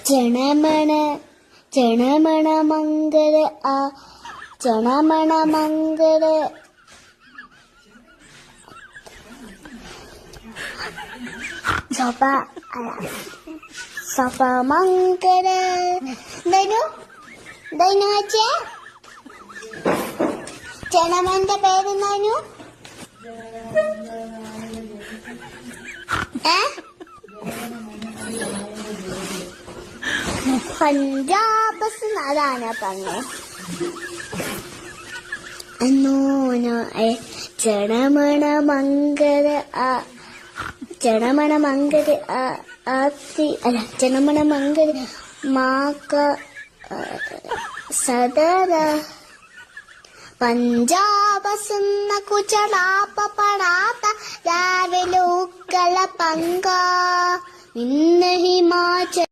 ജനമണ ജനമണ മംഗള ആ ജനമണ മംഗള സഭ സഭ മംഗള എന്തായിരുന്നു എന്തായിരുന്നു വെച്ചേ ജനമന്റെ പേരെന്തായിരുന്നു പഞ്ചാബ് അതാണ് പറഞ്ഞു ജനമണ മംഗള ജനമണ മംഗള ആത്തി അല്ല ജനമണ മംഗള മാക സദര പഞ്ചാബ് സുന്ന കുചലാപ പടാത്ത രാവിലെ ഉക്കല പങ്ക ഇന്ന് ഹിമാചൽ